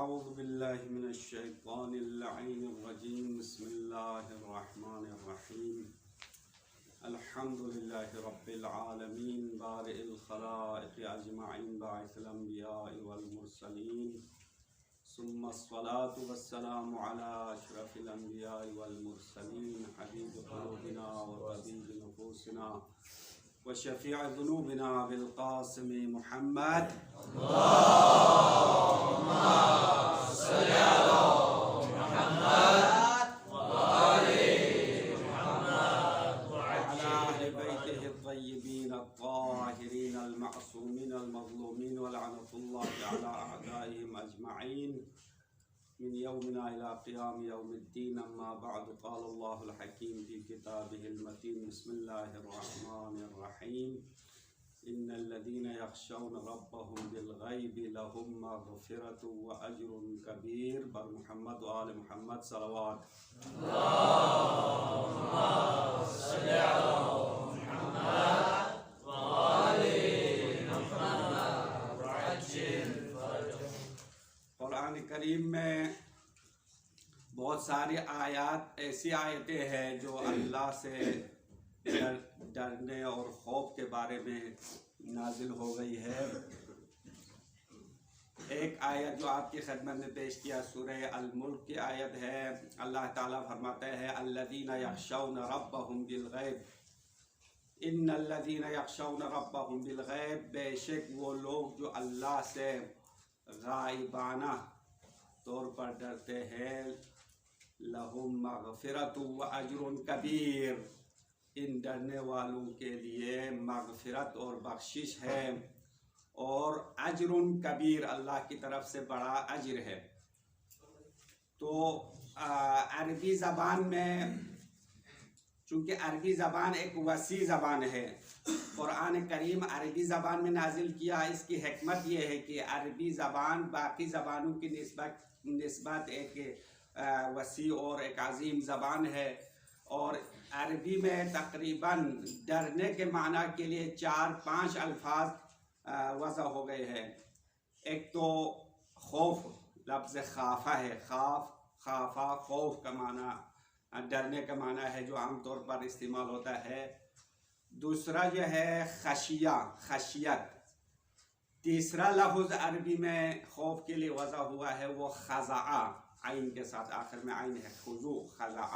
اعوذ باللہ من الشیطان اللعین الرجیم بسم اللہ الرحمن الرحیم الحمد للہ رب العالمین بارئ الخلائق اجمعین باعث الانبیاء والمرسلین ثم الصلاة والسلام علی اشرف الانبیاء والمرسلین حبیب قلوبنا وطبیب نفوسنا وشفیع ذنوبنا بالقاسم محمد الطاهرين المعصومين المظلومين ولعنة الله على أعدائهم أجمعين من يومنا إلى قيام يوم الدين. أما بعد قال الله الحكيم في كتابه المتين بسم الله الرحمن الرحيم إن الذين يخشون ربهم بالغيب لهم مغفرة وأجر كبير. بر محمد وآل محمد صلوات. اللهم صل على محمد قرآن کریم میں بہت ساری آیات ایسی آیتیں ہیں جو اللہ سے ڈرنے اور خوف کے بارے میں نازل ہو گئی ہے. ایک آیت جو آپ کی خدمت میں پیش کیا سورہ الملک کی آیت ہے. اللہ تعالیٰ فرماتے ہیں الذین یخشون ربهم بالغیب ان الذین یخشون ربهم بالغیب، بے شک وہ لوگ جو اللہ سے غائبانہ طور پر ڈرتے ہیں، لہم مغفرت و اجر کبیر، ان ڈرنے والوں کے لیے مغفرت اور بخشش ہے اور اجر کبیر، اللہ کی طرف سے بڑا اجر ہے. تو عربی زبان میں، چونکہ عربی زبان ایک وسیع زبان ہے، قرآن کریم عربی زبان میں نازل کیا. اس کی حکمت یہ ہے کہ عربی زبان باقی زبانوں کی نسبت ایک وسیع اور ایک عظیم زبان ہے، اور عربی میں تقریباً ڈرنے کے معنی کے لیے 4-5 الفاظ وضع ہو گئے ہیں. ایک تو خوف، لفظ خافہ ہے، خافہ خوف کا معنی، ڈرنے کا معنی ہے جو عام طور پر استعمال ہوتا ہے. دوسرا جو ہے خشیہ، خشیت. تیسرا لفظ عربی میں خوف کے لیے وضع ہوا ہے وہ خضع، عین کے ساتھ، آخر میں عین ہے، خضوع، خضع.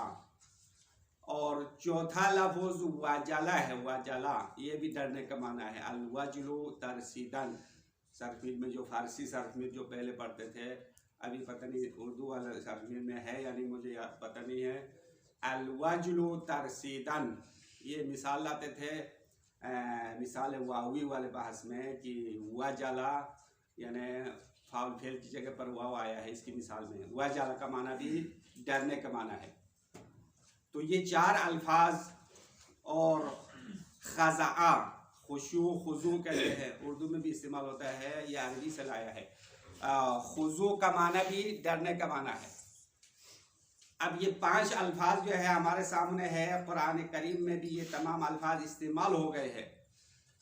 اور چوتھا لفظ وجلہ ہے، وجلہ، یہ بھی ڈرنے کا معنی ہے. الوجل ترسیدن، سرفیل میں جو فارسی سرفیل جو پہلے پڑھتے تھے، ابھی پتہ نہیں اردو والا سرفیل میں ہے یعنی مجھے پتہ نہیں ہے. الوجل ترسیدن، یہ مثال لاتے تھے مثال واوی والے بحث میں کہ وجلا یعنی فاؤل فعل کی جگہ پر واو آیا ہے اس کی مثال میں. وجلا کا معنی بھی ڈرنے کا معنی ہے. تو یہ 4 الفاظ. اور خضع، خشوع، خضوع کہتے ہیں، اردو میں بھی استعمال ہوتا ہے، یہ عربی سے لایا ہے. خضوع کا معنی بھی ڈرنے کا معنی ہے. اب یہ 5 الفاظ جو ہے ہمارے سامنے ہے، قرآن کریم میں بھی یہ تمام الفاظ استعمال ہو گئے ہیں.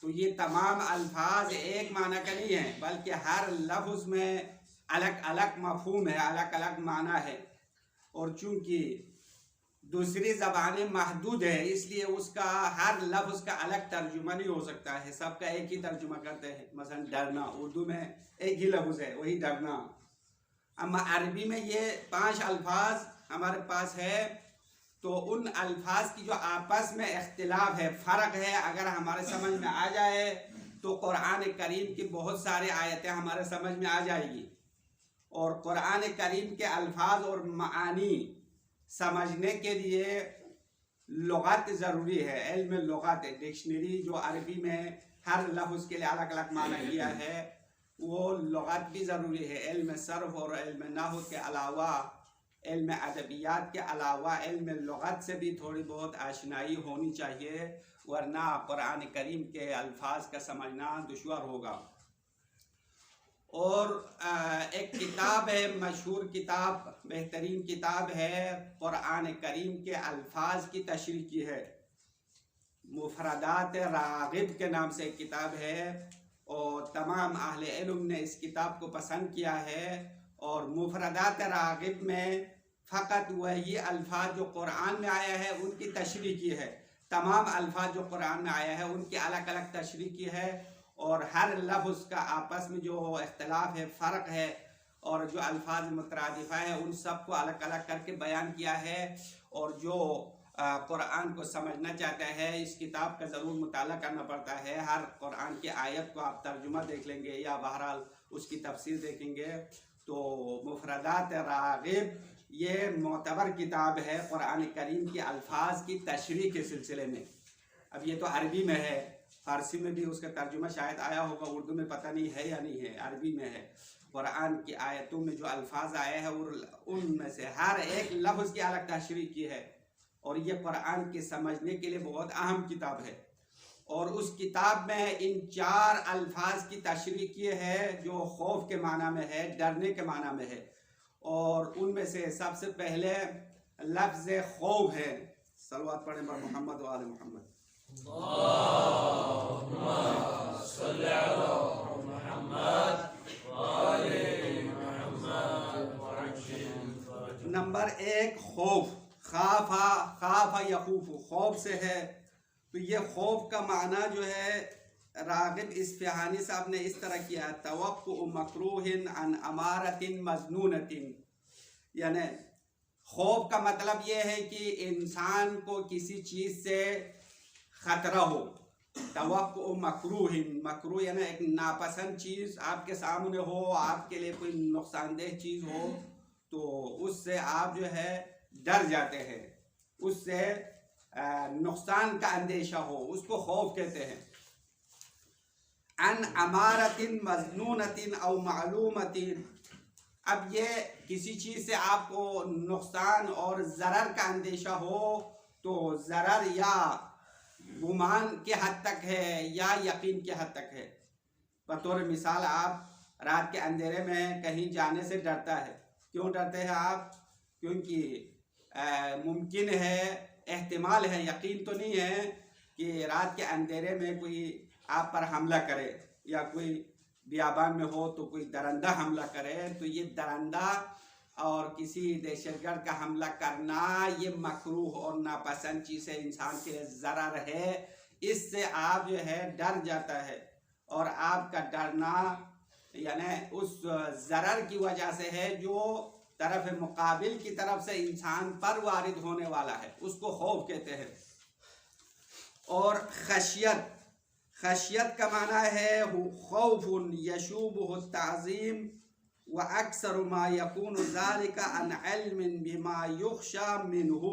تو یہ تمام الفاظ ایک معنی کا نہیں ہے، بلکہ ہر لفظ میں الگ الگ مفہوم ہے، الگ الگ معنی ہے. اور چونکہ دوسری زبانیں محدود ہے، اس لیے اس کا ہر لفظ کا الگ ترجمہ نہیں ہو سکتا ہے، سب کا ایک ہی ترجمہ کرتے ہیں. مثلا ڈرنا، اردو میں ایک ہی لفظ ہے، وہی ڈرنا. اما عربی میں یہ 5 الفاظ ہمارے پاس ہے، تو ان الفاظ کی جو آپس میں اختلاف ہے، فرق ہے، اگر ہمارے سمجھ میں آ جائے تو قرآن کریم کی بہت ساری آیتیں ہمارے سمجھ میں آ جائے گی. اور قرآن کریم کے الفاظ اور معانی سمجھنے کے لیے لغت ضروری ہے، علم لغت، ڈکشنری جو عربی میں ہر لفظ کے لیے الگ الگ معنی کیا ہے، وہ لغت بھی ضروری ہے. علم صرف اور علم نحو کے علاوہ، علم ادبیات کے علاوہ علم لغت سے بھی تھوڑی بہت آشنائی ہونی چاہیے، ورنہ قرآن کریم کے الفاظ کا سمجھنا دشوار ہوگا. اور ایک کتاب ہے، مشہور کتاب، بہترین کتاب ہے، قرآن کریم کے الفاظ کی تشریح کی ہے. مفردات راغب کے نام سے ایک کتاب ہے، اور تمام اہل علم نے اس کتاب کو پسند کیا ہے اور مفردات راغب میں فقط وہی الفاظ جو قرآن میں آیا ہے ان کی تشریح کی ہے، تمام الفاظ جو قرآن میں آیا ہے ان کی الگ الگ تشریح کی ہے، اور ہر لفظ کا آپس میں جو اختلاف ہے، فرق ہے، اور جو الفاظ مترادفہ ہے ان سب کو الگ الگ کر کے بیان کیا ہے۔ اور جو قرآن کو سمجھنا چاہتا ہے اس کتاب کا ضرور مطالعہ کرنا پڑتا ہے، ہر قرآن کی آیت کو آپ ترجمہ دیکھ لیں گے یا بہرحال اس کی تفسیر دیکھیں گے تو مفردات راغب یہ معتبر کتاب ہے قرآن کریم کے الفاظ کی تشریح کے سلسلے میں۔ اب یہ تو عربی میں ہے، فارسی میں بھی اس کا ترجمہ شاید آیا ہوگا، اردو میں پتہ نہیں ہے یا نہیں ہے، عربی میں ہے۔ قرآن کی آیتوں میں جو الفاظ آئے ہیں ان میں سے ہر ایک لفظ کی الگ تشریح کی ہے، اور یہ قرآن کے سمجھنے کے لیے بہت اہم کتاب ہے۔ اور اس کتاب میں ان 4 الفاظ کی تشریح کی ہے جو خوف کے معنی میں ہے، ڈرنے کے معنی میں ہے، اور ان میں سے سب سے پہلے لفظ خوف ہے۔ صلوات پڑھیں بر محمد و آل محمد۔ اللہم صلی علی محمد و آل محمد۔ نمبر 1 خوف، خاف یخوف، خوف سے ہے۔ تو یہ خوف کا معنی جو ہے راغب اصفہانی صاحب نے اس طرح کیا، توقع مکروہ عن امارۃ مظنونۃ، یعنی خوف کا مطلب یہ ہے کہ انسان کو کسی چیز سے خطرہ ہو۔ توقع مکروہ، مکروہ یعنی ایک ناپسند چیز آپ کے سامنے ہو، آپ کے لیے کوئی نقصان دہ چیز ہو تو اس سے آپ جو ہے ڈر جاتے ہیں، اس سے نقصان کا اندیشہ ہو، اس کو خوف کہتے ہیں۔ عن امارۃ مظنونۃ او معلومۃ، اب یہ کسی چیز سے آپ کو نقصان اور ضرر کا اندیشہ ہو تو ضرر یا گمان کے حد تک ہے یا یقین کے حد تک ہے۔ بطور مثال آپ رات کے اندھیرے میں کہیں جانے سے ڈرتا ہے۔ کیوں ڈرتے ہیں آپ؟ کیونکہ ممکن ہے، احتمال ہے، یقین تو نہیں ہے کہ رات کے اندھیرے میں کوئی آپ پر حملہ کرے، یا کوئی بیابان میں ہو تو کوئی درندہ حملہ کرے، تو یہ درندہ اور کسی دہشت گرد کا حملہ کرنا یہ مکروہ اور ناپسند چیز ہے، انسان کے لیے ضرر ہے، اس سے آپ جو ہے ڈر جاتا ہے، اور آپ کا ڈرنا یعنی اس ضرر کی وجہ سے ہے جو طرف مقابل کی طرف سے انسان پر وارد ہونے والا ہے، اس کو خوف کہتے ہیں۔ اور خشیت کا معنی ہے خوف یشوبہ التعظیم وَأَكْثَرُ مَا يَكُونُ ذَلِكَ عَنْ عِلْمٍ بِمَا يُخْشَى مِنْهُ۔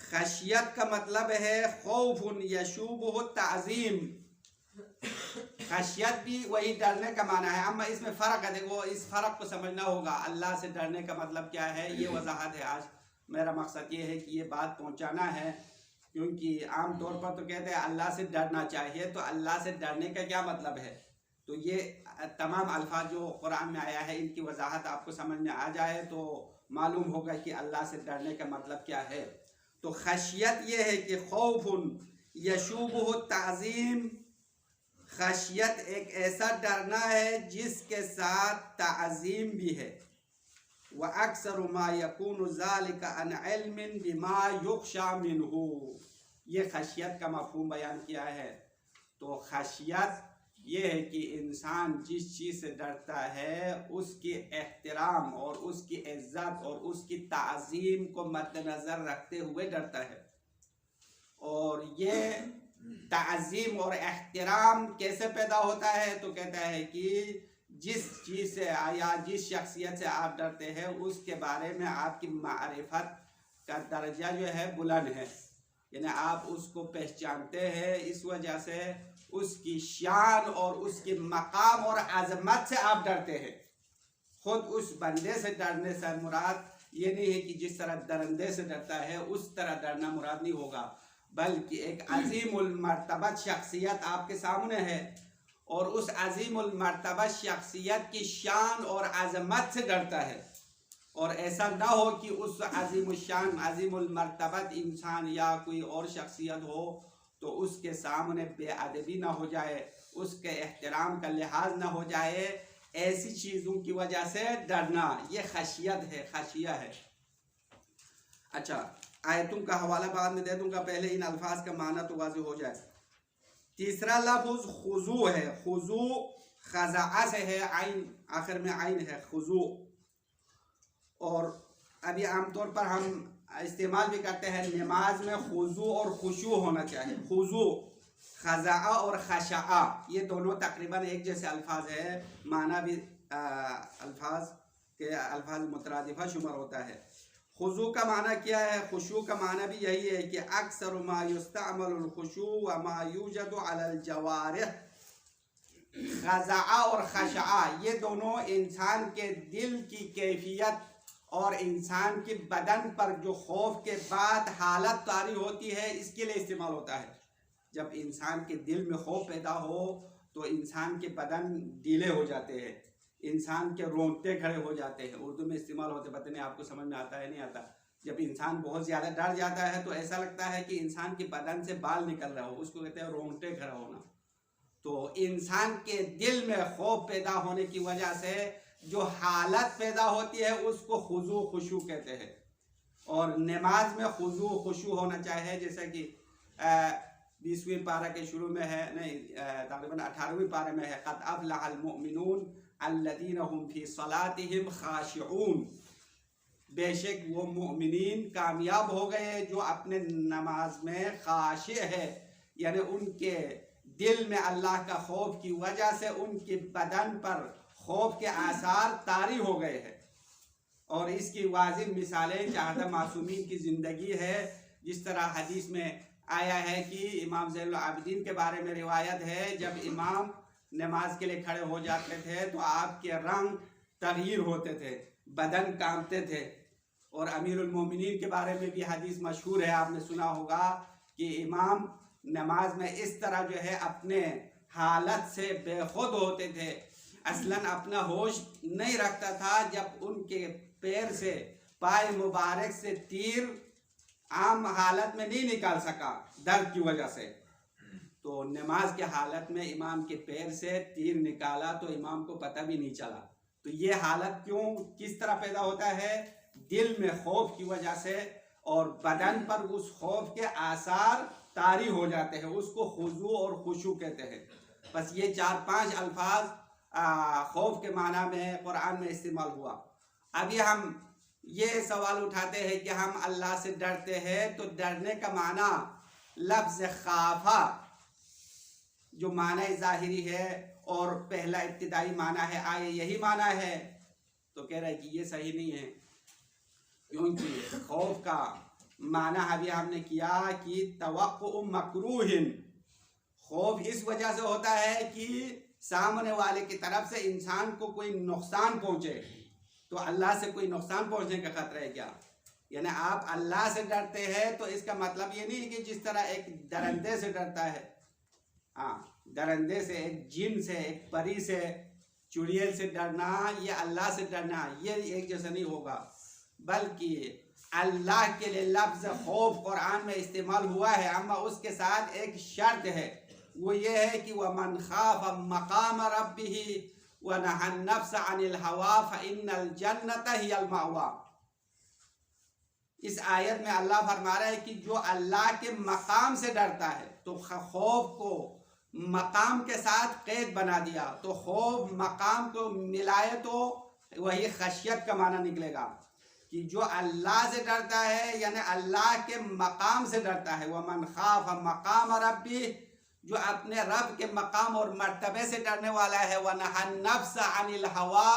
خشیت کا مطلب ہے خوف یشوبہ التعظیم، خشیت بھی وہی ڈرنے کا معنی ہے، اما اس میں فرق ہے، دیکھو اس فرق کو سمجھنا ہوگا۔ اللہ سے ڈرنے کا مطلب کیا ہے یہ وضاحت ہے۔ آج میرا مقصد یہ ہے کہ یہ بات پہنچانا ہے، کیونکہ عام طور پر تو کہتے ہیں اللہ سے ڈرنا چاہیے، تو اللہ سے ڈرنے کا کیا مطلب ہے؟ تو یہ تمام الفاظ جو قرآن میں آیا ہے ان کی وضاحت آپ کو سمجھ میں آ جائے تو معلوم ہوگا کہ اللہ سے ڈرنے کا مطلب کیا ہے۔ تو خشیت یہ ہے کہ خوف یشوبہ التعظیم، خشیت ایک ایسا ڈرنا ہے جس کے ساتھ تعظیم بھی ہے۔ وَأَكْثَرُ مَا يَكُونُ ذَلِكَ عَنْ عِلْمٍ بِمَا يُخْشَى مِنْهُ، یہ خشیت کا مفہوم بیان کیا ہے۔ تو خشیت یہ ہے کہ انسان جس چیز سے ڈرتا ہے اس کی احترام اور اس کی عزت اور اس کی تعظیم کو مد نظر رکھتے ہوئے ڈرتا ہے۔ اور یہ تعظیم اور احترام کیسے پیدا ہوتا ہے؟ تو کہتا ہے کہ جس چیز سے یا جس شخصیت سے آپ ڈرتے ہیں اس کے بارے میں آپ کی معرفت کا درجہ جو ہے بلند ہے، یعنی آپ اس کو پہچانتے ہیں، اس وجہ سے اس کی شان اور اس کی مقام اور عظمت سے آپ ڈرتے ہیں۔ خود اس بندے سے ڈرنے سے مراد یہ نہیں ہے کہ جس طرح درندے سے ڈرتا ہے اس طرح ڈرنا مراد نہیں ہوگا، بلکہ ایک عظیم المرتبہ شخصیت آپ کے سامنے ہے اور اس عظیم المرتبہ شخصیت کی شان اور عظمت سے ڈرتا ہے، اور ایسا نہ ہو کہ اس عظیم الشان عظیم المرتبہ انسان یا کوئی اور شخصیت ہو تو اس کے سامنے بے ادبی نہ ہو جائے، اس کے احترام کا لحاظ نہ ہو جائے، ایسی چیزوں کی وجہ سے ڈرنا، یہ خشیت ہے، خشیہ ہے۔ اچھا آیتوں کا حوالہ بعد میں دے دوں گا، پہلے ان الفاظ کا معنی تو واضح ہو جائے۔ تیسرا لفظ خضوع ہے، خضوع خضع سے ہے، عین آخر میں عین ہے، خضوع۔ اور ابھی عام طور پر ہم استعمال بھی کرتے ہیں نماز میں خضوع اور خشوع ہونا چاہیے۔ خضوع، خضع اور خشع یہ دونوں تقریباً ایک جیسے الفاظ ہے، معنی بھی الفاظ کے الفاظ مترادفہ شمار ہوتا ہے۔ خضوع کا معنی کیا ہے؟ خشوع کا معنی بھی یہی ہے کہ اکثر ما یستعمل الخشوع وما یوجد علی الجوارح۔ خضع اور خشع یہ دونوں انسان کے دل کی کیفیت اور انسان کے بدن پر جو خوف کے بعد حالت طاری ہوتی ہے، اس کے لیے استعمال ہوتا ہے۔ جب انسان کے دل میں خوف پیدا ہو تو انسان کے بدن ڈھیلے ہو جاتے ہیں، انسان کے رونگٹے کھڑے ہو جاتے ہیں، اردو میں استعمال ہوتے، پتہ نہیں آپ کو سمجھ میں آتا ہے نہیں آتا۔ جب انسان بہت زیادہ ڈر جاتا ہے تو ایسا لگتا ہے کہ انسان کے بدن سے بال نکل رہا ہو، اس کو کہتے ہیں رونگٹے کھڑا ہونا۔ تو انسان کے دل میں خوف پیدا ہونے کی وجہ سے جو حالت پیدا ہوتی ہے اس کو خضوع خشوع کہتے ہیں۔ اور نماز میں خضوع خشوع ہونا چاہیے، جیسا کہ 20ویں پارہ کے شروع میں ہے، نہیں تقریباً 18ویں پارے میں ہے، قد افلح المؤمنون الذین هم فی صلاتهم خاشعون۔ بے شک وہ مومنین کامیاب ہو گئے جو اپنے نماز میں خاشع ہے، یعنی ان کے دل میں اللہ کا خوف کی وجہ سے ان کے بدن پر خوف کے آثار طاری ہو گئے ہیں۔ اور اس کی واضح مثالیں چہارہ معصومین کی زندگی ہے، جس طرح حدیث میں آیا ہے کہ امام زین العابدین کے بارے میں روایت ہے، جب امام نماز کے لیے کھڑے ہو جاتے تھے تو آپ کے رنگ تغیر ہوتے تھے، بدن کانپتے تھے۔ اور امیر المومنین کے بارے میں بھی حدیث مشہور ہے، آپ نے سنا ہوگا کہ امام نماز میں اس طرح جو ہے اپنے حالت سے بے خود ہوتے تھے، اصلاً اپنا ہوش نہیں رکھتا تھا، جب ان کے پیر سے پائے مبارک سے تیر عام حالت میں نہیں نکال سکا درد کی وجہ سے، تو نماز کے حالت میں امام کے پیر سے تیر نکالا تو امام کو پتہ بھی نہیں چلا۔ تو یہ حالت کیوں کس طرح پیدا ہوتا ہے؟ دل میں خوف کی وجہ سے، اور بدن پر اس خوف کے آثار طاری ہو جاتے ہیں، اس کو خضوع اور خشوع کہتے ہیں۔ بس یہ 4-5 الفاظ خوف کے معنی میں قرآن میں استعمال ہوا۔ ابھی ہم یہ سوال اٹھاتے ہیں کہ ہم اللہ سے ڈرتے ہیں، تو ڈرنے کا معنی لفظ خافا جو معنی ظاہری ہے اور پہلا ابتدائی معنی ہے، آئے یہی معنی ہے؟ تو کہہ رہے کہ یہ صحیح نہیں ہے، کیونکہ خوف کا معنی ابھی ہم نے کیا کہ توقع مکروہ، خوف اس وجہ سے ہوتا ہے کہ سامنے والے کی طرف سے انسان کو کوئی نقصان پہنچے۔ تو اللہ سے کوئی نقصان پہنچنے کا خطرہ ہے کیا؟ یعنی آپ اللہ سے ڈرتے ہیں تو اس کا مطلب یہ نہیں کہ جس طرح ایک درندے سے ڈرتا ہے، درندے سے، ایک جن سے، ایک پری سے، چڑیل سے ڈرنا، یہ اللہ سے ڈرنا یہ ایک جیسا نہیں ہوگا، بلکہ اللہ کے لیے لفظ خوف قرآن میں استعمال ہوا ہے، اما اس کے ساتھ ایک شرط ہے، وہ یہ ہے کہ وَمَنْ خَافَ مَقَامَ رَبِّهِ وَنَهَى النَّفْسَ عَنِ الْهَوَىٰ فَإِنَّ الْجَنَّةَ هِيَ الْمَأْوَىٰ۔ اس آیت میں اللہ فرما رہا ہے کہ جو اللہ کے مقام سے ڈرتا ہے، تو خوف کو مقام کے ساتھ قید بنا دیا، تو خوف مقام کو ملائے تو وہی خشیت کا معنی نکلے گا، کہ جو اللہ سے ڈرتا ہے یعنی اللہ کے مقام سے ڈرتا ہے۔ وَمَنْ خَافَ مَقَامَ رَبِّهِ، جو اپنے رب کے مقام اور مرتبے سے ڈرنے والا ہے، وَنَهَى النَّفْسَ عَنِ الْهَوَىٰ،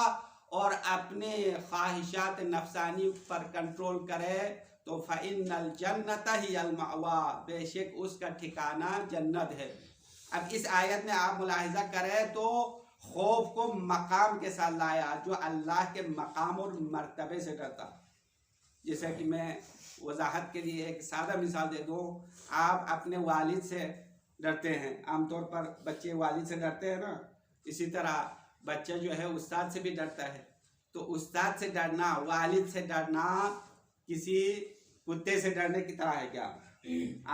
اور اپنے خواہشات نفسانی پر کنٹرول کرے، تو فَإِنَّ الْجَنَّةَ هِيَ الْمَأْوَىٰ، بے شک اس کا ٹھکانہ جنت ہے۔ اب اس آیت میں آپ ملاحظہ کریں تو خوف کو مقام کے ساتھ لایا، جو اللہ کے مقام اور مرتبے سے ڈرتا۔ جیسا کہ میں وضاحت کے لیے ایک سادہ مثال دے دوں، آپ اپنے والد سے ڈرتے ہیں، عام طور پر بچے والد سے ڈرتے ہیں نا، اسی طرح بچہ جو ہے استاد سے بھی ڈرتا ہے۔ تو استاد سے ڈرنا، والد سے ڈرنا کسی کتے سے ڈرنے کی طرح ہے کیا؟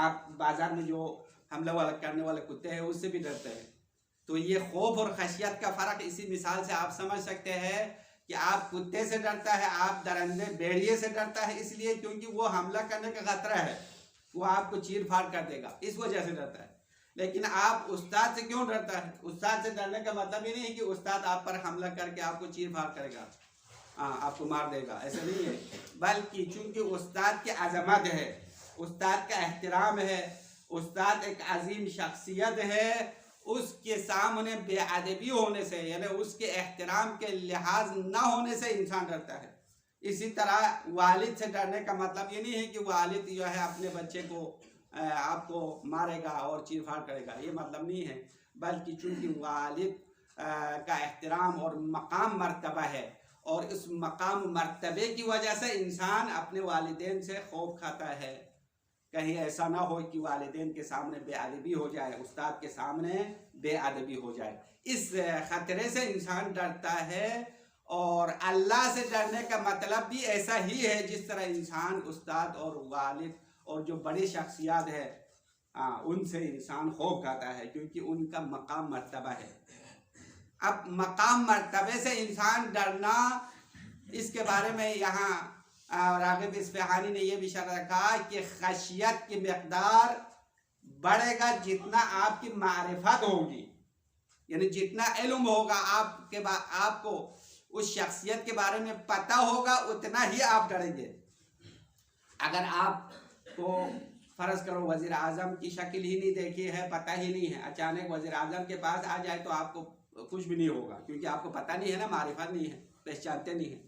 آپ بازار میں جو حملہ کرنے والے کتے ہیں اس سے بھی ڈرتے ہیں، تو یہ خوف اور خشیت کا فرق اسی مثال سے آپ سمجھ سکتے ہیں کہ آپ کتے سے ڈرتا ہے، آپ درندے بھیڑیے سے ڈرتا ہے، اس لیے کیونکہ وہ حملہ کرنے کا خطرہ ہے، وہ آپ کو چیر پھاڑ کر دے گا، اس وجہ سے ڈرتا ہے۔ لیکن آپ استاد سے کیوں ڈرتا ہے؟ استاد سے ڈرنے کا مطلب یہ نہیں کہ استاد آپ پر حملہ کر کے آپ کو چیر پھاڑ کرے گا، آپ کو مار دے گا، ایسا نہیں ہے، بلکہ چونکہ استاد کی عظمت ہے، استاد کا احترام ہے، استاد ایک عظیم شخصیت ہے، اس کے سامنے بے ادبی ہونے سے، یعنی اس کے احترام کے لحاظ نہ ہونے سے انسان ڈرتا ہے۔ اسی طرح والد سے ڈرنے کا مطلب یہ نہیں ہے کہ والد جو ہے اپنے بچے کو آپ کو مارے گا اور چیر پھاڑ کرے گا، یہ مطلب نہیں ہے، بلکہ چونکہ والد کا احترام اور مقام مرتبہ ہے، اور اس مقام مرتبے کی وجہ سے انسان اپنے والدین سے خوف کھاتا ہے، کہیں ایسا نہ ہو کہ والدین کے سامنے بے ادبی ہو جائے، استاد کے سامنے بے ادبی ہو جائے، اس خطرے سے انسان ڈرتا ہے۔ اور اللہ سے ڈرنے کا مطلب بھی ایسا ہی ہے جس طرح انسان استاد اور والد اور جو بڑی شخصیات ہے ان سے انسان خوف کھاتا ہے، کیونکہ ان کا مقام مرتبہ ہے۔ اب مقام مرتبے سے انسان ڈرنا، اس کے بارے میں یہاں راغب اصفہانی نے یہ بھی شرح رکھا کہ خشیت کی مقدار بڑھے گا جتنا آپ کی معرفت ہوگی، یعنی جتنا علم ہوگا آپ کو اس شخصیت کے بارے میں پتہ ہوگا، اتنا ہی آپ ڈریں گے۔ اگر آپ کو فرض کرو وزیر اعظم کی شکل ہی نہیں دیکھی ہے، پتہ ہی نہیں ہے، اچانک وزیر اعظم کے پاس آ جائے تو آپ کو کچھ بھی نہیں ہوگا، کیونکہ آپ کو پتہ نہیں ہے نا، معرفت نہیں ہے، پہچانتے نہیں ہیں۔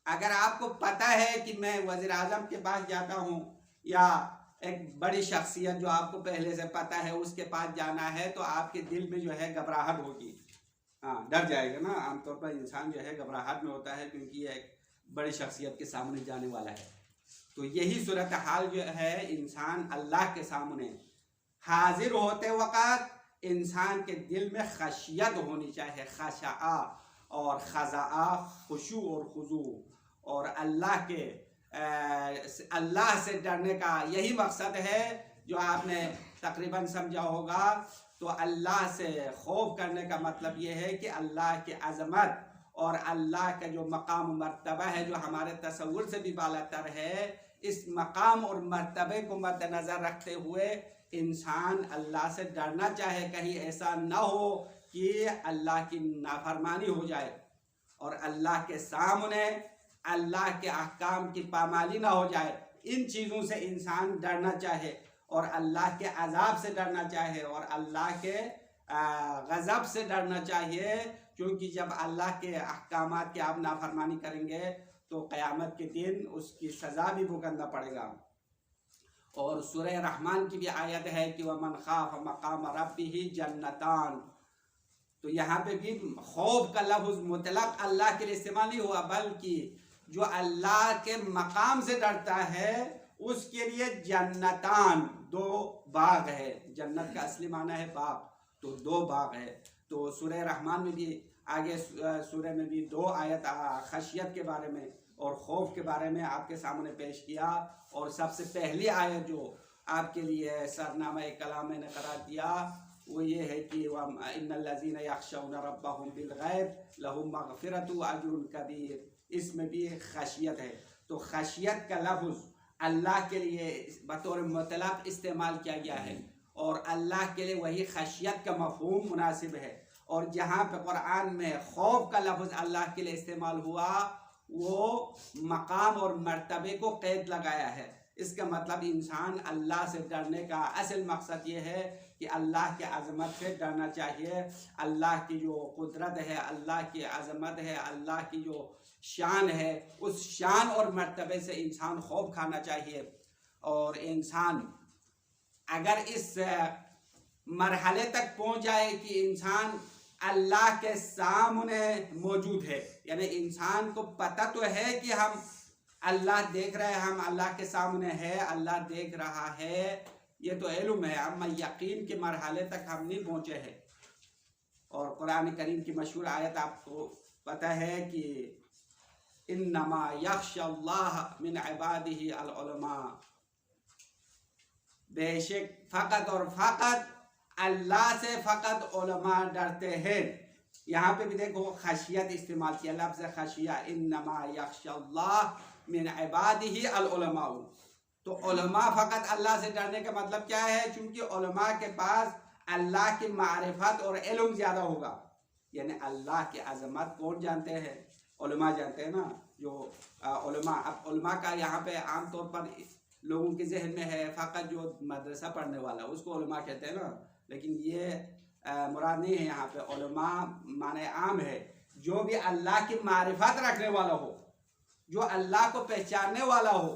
اگر آپ کو پتہ ہے کہ میں وزیر اعظم کے پاس جاتا ہوں، یا ایک بڑی شخصیت جو آپ کو پہلے سے پتہ ہے اس کے پاس جانا ہے، تو آپ کے دل میں جو ہے گھبراہٹ ہوگی، ڈر جائے گا نا۔ عام طور پر انسان جو ہے گھبراہٹ میں ہوتا ہے، کیونکہ یہ ایک بڑی شخصیت کے سامنے جانے والا ہے۔ تو یہی صورتحال جو ہے انسان اللہ کے سامنے حاضر ہوتے وقت انسان کے دل میں خشیت ہونی چاہیے، خشعہ اور خضاع، خشوع اور خضوع، اور اللہ سے ڈرنے کا یہی مقصد ہے جو آپ نے تقریباً سمجھا ہوگا۔ تو اللہ سے خوف کرنے کا مطلب یہ ہے کہ اللہ کی عظمت اور اللہ کا جو مقام و مرتبہ ہے جو ہمارے تصور سے بھی بالاتر ہے، اس مقام اور مرتبے کو مد نظر رکھتے ہوئے انسان اللہ سے ڈرنا چاہے، کہیں ایسا نہ ہو کہ اللہ کی نافرمانی ہو جائے اور اللہ کے سامنے اللہ کے احکام کی پامالی نہ ہو جائے۔ ان چیزوں سے انسان ڈرنا چاہے، اور اللہ کے عذاب سے ڈرنا چاہے، اور اللہ کے غضب سے ڈرنا چاہیے، کیونکہ جب اللہ کے احکامات کی آپ نافرمانی کریں گے تو قیامت کے دن اس کی سزا بھی بھگتنا پڑے گا۔ اور سورہ رحمان کی بھی آیت ہے کہ وَمَنْ خَافَ مَقَامَ رَبِّهِ جَنَّتَانِ، تو یہاں پہ بھی خوف کا لفظ مطلق اللہ کے لیے استعمال نہیں ہوا، بلکہ جو اللہ کے مقام سے ڈرتا ہے اس کے لیے جنتان، دو باغ ہے۔ جنت کا اصلی معنی ہے باغ، تو دو باغ ہے۔ تو سورہ رحمان میں بھی آگے سورہ میں بھی دو آیت خشیت کے بارے میں اور خوف کے بارے میں آپ کے سامنے پیش کیا، اور سب سے پہلی آیت جو آپ کے لیے سرنامہ کلام میں نے قرار دیا وہ یہ ہے کہ ان الذین یخشون ربهم بالغیب لهم مغفرۃ واجر کبیر، اس میں بھی خشیت ہے۔ تو خشیت کا لفظ اللہ کے لیے بطور مطلق استعمال کیا گیا ہے، اور اللہ کے لیے وہی خشیت کا مفہوم مناسب ہے۔ اور جہاں پہ قرآن میں خوف کا لفظ اللہ کے لیے استعمال ہوا وہ مقام اور مرتبے کو قید لگایا ہے۔ اس کا مطلب انسان اللہ سے ڈرنے کا اصل مقصد یہ ہے کہ اللہ کی عظمت سے ڈرنا چاہیے، اللہ کی جو قدرت ہے، اللہ کی عظمت ہے، اللہ کی جو شان ہے، اس شان اور مرتبے سے انسان خوف کھانا چاہیے۔ اور انسان اگر اس مرحلے تک پہنچ جائے کہ انسان اللہ کے سامنے موجود ہے، یعنی انسان کو پتہ تو ہے کہ ہم اللہ دیکھ رہے ہیں، ہم اللہ کے سامنے ہے، اللہ دیکھ رہا ہے، یہ تو علم ہے، اما یقین کے مرحلے تک ہم نہیں پہنچے ہیں۔ اور قرآن کریم کی مشہور آیت آپ کو پتہ ہے کہ انما یخشی اللہ من عبادہ العلماء، بے شک فقط اور فقط اللہ سے فقط علماء ڈرتے ہیں. یہاں پہ بھی دیکھو خشیت استعمال کیا، لفظ خشیہ، انما یخشی اللہ من عبادہ العلماء. تو علماء فقط اللہ سے ڈرنے کا مطلب کیا ہے؟ چونکہ علماء کے پاس اللہ کی معرفت اور علم زیادہ ہوگا. یعنی اللہ کی عظمت کون جانتے ہیں؟ علماء جانتے ہیں نا. جو علماء، اب علماء کا یہاں پہ عام طور پر لوگوں کے ذہن میں ہے فقط جو مدرسہ پڑھنے والا اس کو علماء کہتے ہیں نا، لیکن یہ مراد نہیں ہے. یہاں پہ علماء معنی عام ہے جو بھی اللہ کی معرفت رکھنے والا ہو، جو اللہ کو پہچاننے والا ہو.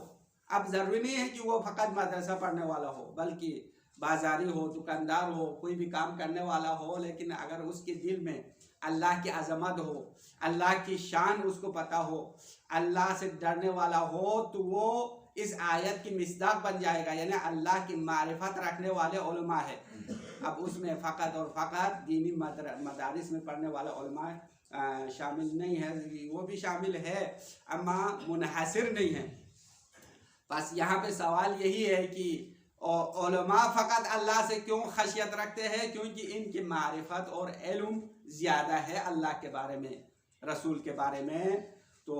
اب ضروری نہیں ہے کہ وہ فقط مدرسہ پڑھنے والا ہو، بلکہ بازاری ہو، دکاندار ہو، کوئی بھی کام کرنے والا ہو، لیکن اگر اس کے دل میں اللہ کی عظمت ہو، اللہ کی شان اس کو پتہ ہو، اللہ سے ڈرنے والا ہو، تو وہ اس آیت کی مصداق بن جائے گا. یعنی اللہ کی معرفت رکھنے والے علماء ہے. اب اس میں فقط اور فقط دینی مدارس میں پڑھنے والے علماء شامل نہیں ہے، وہ بھی شامل ہے اما منحصر نہیں ہے. بس یہاں پہ سوال یہی ہے کہ علماء فقط اللہ سے کیوں خشیت رکھتے ہیں؟ کیونکہ ان کی معرفت اور علم زیادہ ہے اللہ کے بارے میں، رسول کے بارے میں. تو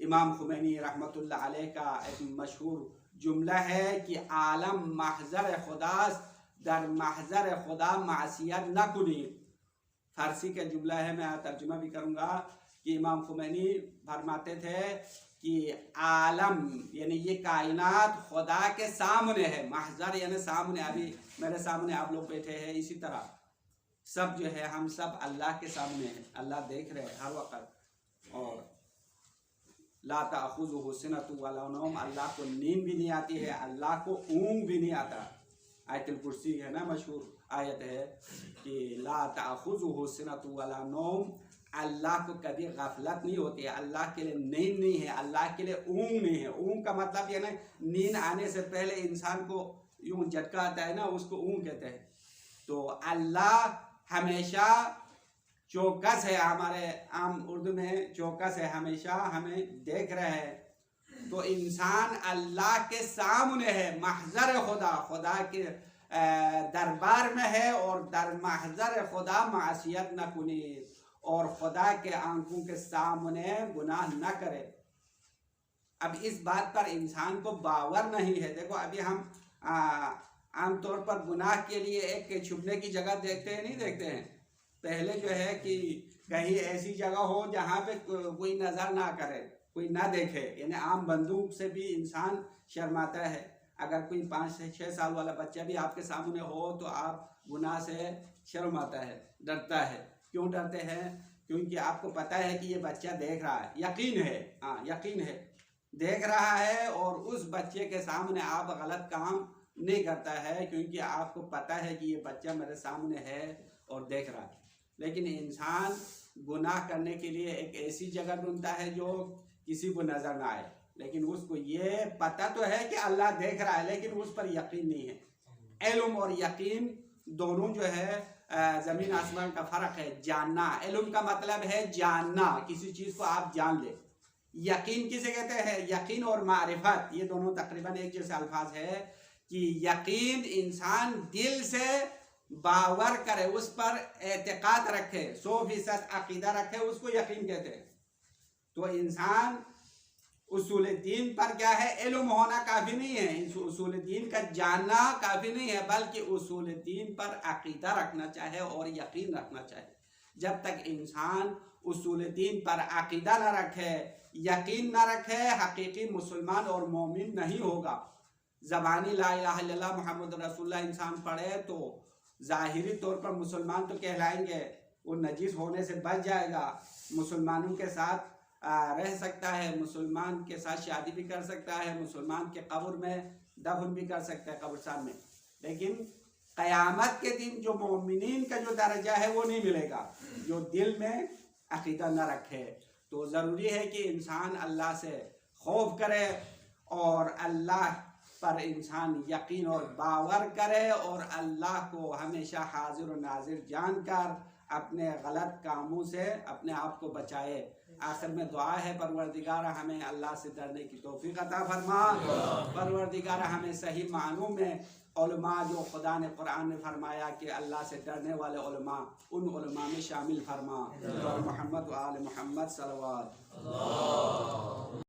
امام خمینی رحمۃ اللہ علیہ کا ایک مشہور جملہ ہے کہ عالم محضر خداست، در محضر خدا معصیت نہ کنی. فارسی کا جملہ ہے، میں ترجمہ بھی کروں گا کہ امام خمینی فرماتے تھے کہ عالم یعنی یہ کائنات خدا کے سامنے ہے. محضر یعنی سامنے، ابھی میرے سامنے آپ لوگ بیٹھے ہیں، اسی طرح سب جو ہے ہم سب اللہ کے سامنے ہیں. اللہ دیکھ رہے ہر وقت. اور لا تأخذہ سنۃ ولا نوم، اللہ کو نیند بھی نہیں آتی ہے، اللہ کو اونگ بھی نہیں آتا. آیت الکرسی ہے نا، مشہور آیت ہے کہ لا تأخذہ سنۃ ولا نوم، اللہ کو کبھی غفلت نہیں ہوتی ہے، اللہ کے لیے نیند نہیں ہے، اللہ کے لیے اونگ نہیں ہے. اونگ کا مطلب یہ نا نیند آنے سے پہلے انسان کو یوں جھٹکا آتا ہے نا، اس کو اونگ کہتے ہیں. تو اللہ ہمیشہ چوکس ہے، ہمارے عام اردو میں چوکس ہے، ہمیشہ ہمیں دیکھ رہے ہیں. تو انسان اللہ کے سامنے ہے، محضر خدا، خدا کے دربار میں ہے، اور در محضر خدا معصیت نہ کنی، اور خدا کے آنکھوں کے سامنے گناہ نہ کرے. اب اس بات پر انسان کو باور نہیں ہے. دیکھو ابھی ہم عام طور پر گناہ کے لیے ایک چھپنے کی جگہ دیکھتے ہیں، نہیں دیکھتے ہیں. پہلے جو ہے کہ کہیں ایسی جگہ ہو جہاں پہ کوئی نظر نہ کرے، کوئی نہ دیکھے. یعنی عام بندوق سے بھی انسان شرماتا ہے. اگر کوئی 5 سے 6 سال والا بچہ بھی آپ کے سامنے ہو تو آپ گناہ سے شرم آتا ہے، ڈرتا ہے. کیوں ڈرتے ہیں؟ کیونکہ آپ کو پتہ ہے کہ یہ بچہ دیکھ رہا ہے، یقین ہے، یقین ہے دیکھ رہا ہے. اور اس بچے کے سامنے آپ غلط کام نہیں کرتا ہے، کیونکہ آپ کو پتہ ہے کہ یہ بچہ میرے سامنے ہے اور دیکھ رہا ہے. لیکن انسان گناہ کرنے کے لیے ایک ایسی جگہ ڈھونڈتا ہے جو کسی کو نظر نہ آئے، لیکن اس کو یہ پتہ تو ہے کہ اللہ دیکھ رہا ہے، لیکن اس پر یقین نہیں ہے. علم اور یقین دونوں جو ہے زمین آسمان کا فرق ہے. جاننا، علم کا مطلب ہے جاننا، کسی چیز کو آپ جان لیں. یقین کسے کہتے ہیں؟ یقین اور معرفت یہ دونوں تقریباً ایک جیسے الفاظ ہے. کہ یقین انسان دل سے باور کرے، اس پر اعتقاد رکھے، 100% عقیدہ رکھے، اس کو یقین کہتے ہیں. تو انسان اصول دین پر کیا ہے، علم ہونا کافی نہیں ہے، اصول دین کا جاننا کافی نہیں ہے، بلکہ اصول دین پر عقیدہ رکھنا چاہے اور یقین رکھنا چاہے. جب تک انسان اصول دین پر عقیدہ نہ رکھے، یقین نہ رکھے، حقیقی مسلمان اور مومن نہیں ہوگا. زبانی لا الہ الا اللہ محمد رسول اللہ انسان پڑھے تو ظاہری طور پر مسلمان تو کہلائیں گے، وہ نجس ہونے سے بچ جائے گا، مسلمانوں کے ساتھ رہ سکتا ہے، مسلمان کے ساتھ شادی بھی کر سکتا ہے، مسلمان کے قبر میں دفن بھی کر سکتا ہے قبرستان میں. لیکن قیامت کے دن جو مومنین کا جو درجہ ہے وہ نہیں ملے گا جو دل میں عقیدہ نہ رکھے. تو ضروری ہے کہ انسان اللہ سے خوف کرے اور اللہ پر انسان یقین اور باور کرے، اور اللہ کو ہمیشہ حاضر و ناظر جان کر اپنے غلط کاموں سے اپنے آپ کو بچائے۔ آخر میں دعا ہے پروردگار ہمیں اللہ سے ڈرنے کی توفیق عطا فرما، پروردگار ہمیں صحیح معنوں میں علماء جو خدا نے قرآن میں فرمایا کہ اللہ سے ڈرنے والے علماء، ان علماء میں شامل فرما۔ محمد و آل محمد صلوات۔